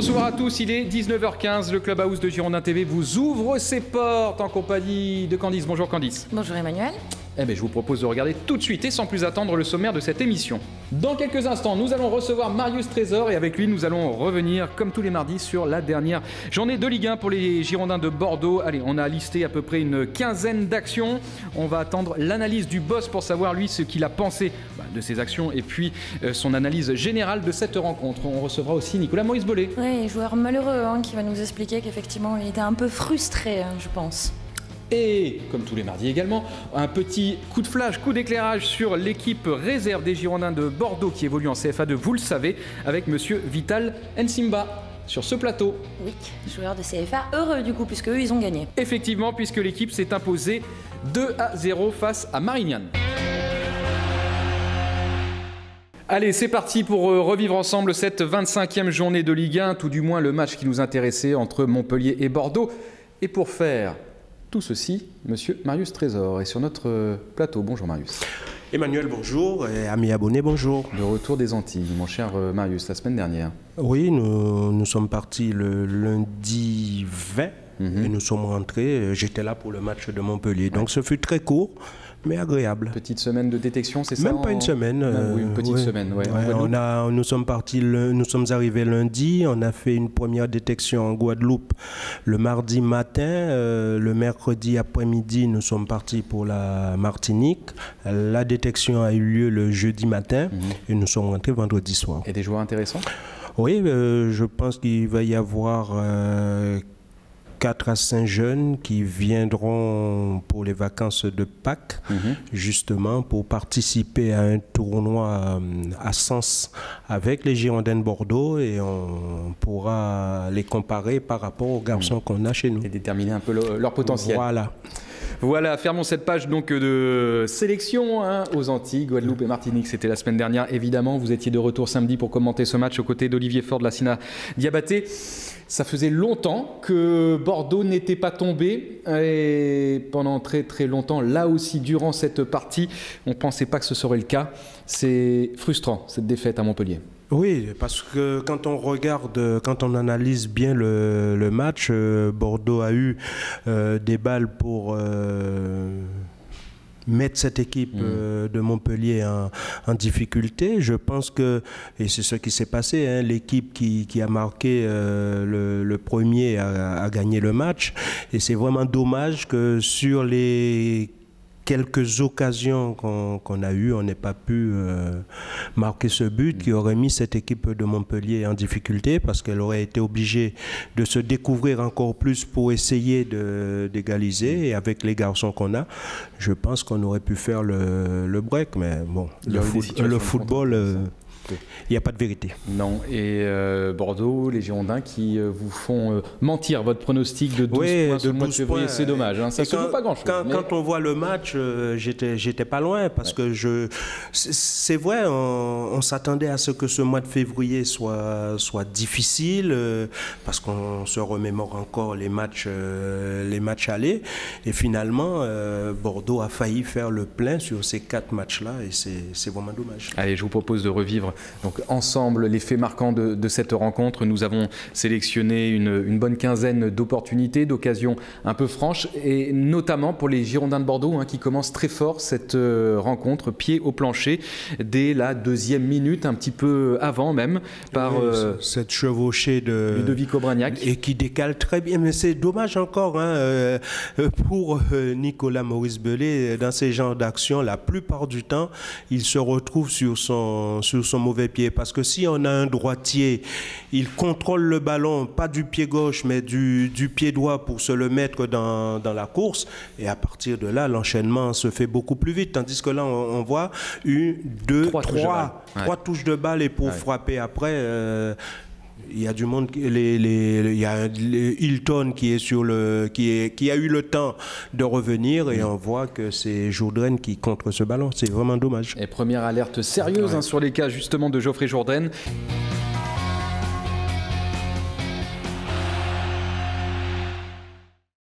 Bonsoir à tous, il est 19h15, le Clubhouse de Girondin TV vous ouvre ses portes en compagnie de Candice. Bonjour Candice. Bonjour Emmanuel. Eh bien, je vous propose de regarder tout de suite et sans plus attendre le sommaire de cette émission. Dans quelques instants, nous allons recevoir Marius Trésor et avec lui, nous allons revenir, comme tous les mardis, sur la dernière journée de Ligue 1 pour les Girondins de Bordeaux. Allez, on a listé à peu près une quinzaine d'actions. On va attendre l'analyse du boss pour savoir, lui, ce qu'il a pensé de ces actions et puis son analyse générale de cette rencontre. On recevra aussi Nicolas Moïse-Bollet. Oui, joueur malheureux qui va nous expliquer qu'effectivement, il était un peu frustré, je pense. Et, comme tous les mardis également, un petit coup de flash, coup d'éclairage sur l'équipe réserve des Girondins de Bordeaux qui évolue en CFA2, vous le savez, avec monsieur Vital Nsimba sur ce plateau. Oui, joueur de CFA heureux du coup, puisque eux, ils ont gagné. Effectivement, puisque l'équipe s'est imposée 2-0 face à Marignane. Allez, c'est parti pour revivre ensemble cette 25e journée de Ligue 1, tout du moins le match qui nous intéressait entre Montpellier et Bordeaux. Et pour faire tout ceci, monsieur Marius Trésor est sur notre plateau. Bonjour Marius. Emmanuel, bonjour. Et amis abonnés, bonjour. Le retour des Antilles, mon cher Marius, la semaine dernière. Oui, nous sommes partis le lundi 20 et nous sommes rentrés. J'étais là pour le match de Montpellier. Donc ce fut très court, mais agréable. Petite semaine de détection, c'est ça? Même pas une semaine. Oui, une petite semaine. Ouais, nous sommes partis, nous sommes arrivés lundi. On a fait une première détection en Guadeloupe le mardi matin. Le mercredi après-midi, nous sommes partis pour la Martinique. La détection a eu lieu le jeudi matin et nous sommes rentrés vendredi soir. Et des joueurs intéressants? Oui, je pense qu'il va y avoir 4 à 5 jeunes qui viendront pour les vacances de Pâques, justement pour participer à un tournoi à Sens avec les Girondins de Bordeaux et on pourra les comparer par rapport aux garçons qu'on a chez nous. Et déterminer un peu leur potentiel. Voilà, fermons cette page donc de sélection aux Antilles, Guadeloupe et Martinique. C'était la semaine dernière, évidemment. Vous étiez de retour samedi pour commenter ce match aux côtés d'Olivier Faure de la Sina Diabaté. Ça faisait longtemps que Bordeaux n'était pas tombé et pendant très très longtemps, là aussi durant cette partie, on ne pensait pas que ce serait le cas. C'est frustrant cette défaite à Montpellier. Oui, parce que quand on regarde, quand on analyse bien le match, Bordeaux a eu des balles pour mettre cette équipe de Montpellier en difficulté. Je pense que, et c'est ce qui s'est passé, l'équipe qui a marqué le premier a gagné le match. Et c'est vraiment dommage que sur les quelques occasions qu'on a eues, on n'ait pas pu marquer ce but qui aurait mis cette équipe de Montpellier en difficulté parce qu'elle aurait été obligée de se découvrir encore plus pour essayer d'égaliser. Et avec les garçons qu'on a, je pense qu'on aurait pu faire le break. Mais bon, le football, il n'y a pas de vérité. Non, et Bordeaux, les Girondins qui vous font mentir votre pronostic de 12 points sur le mois de février, c'est dommage. Ça ne se joue pas grand-chose. Quand on voit le match, j'étais pas loin parce que c'est vrai, on s'attendait à ce que ce mois de février soit difficile parce qu'on se remémore encore les matchs allés. Et finalement, Bordeaux a failli faire le plein sur ces 4 matchs-là et c'est vraiment dommage. Allez, je vous propose de revivre donc ensemble les faits marquants de cette rencontre. Nous avons sélectionné une bonne quinzaine d'opportunités, d'occasions un peu franches et notamment pour les Girondins de Bordeaux qui commencent très fort cette rencontre, pied au plancher dès la 2e minute, un petit peu avant même, par cette chevauchée de Ludovic Obraniak. Et qui décale très bien, mais c'est dommage encore pour Nicolas Moïse-Bollet dans ces genres d'actions. La plupart du temps, il se retrouve sur son mauvais pied. Parce que si on a un droitier, il contrôle le ballon, pas du pied gauche, mais du pied droit pour se le mettre dans la course. Et à partir de là, l'enchaînement se fait beaucoup plus vite. Tandis que là, on voit 1, 2, 3 touches de balle et pour frapper après... il y a du monde, il y a Hilton qui a eu le temps de revenir et on voit que c'est Jourdain qui contre ce ballon. C'est vraiment dommage. Et première alerte sérieuse sur les cas justement de Geoffrey Jourdain.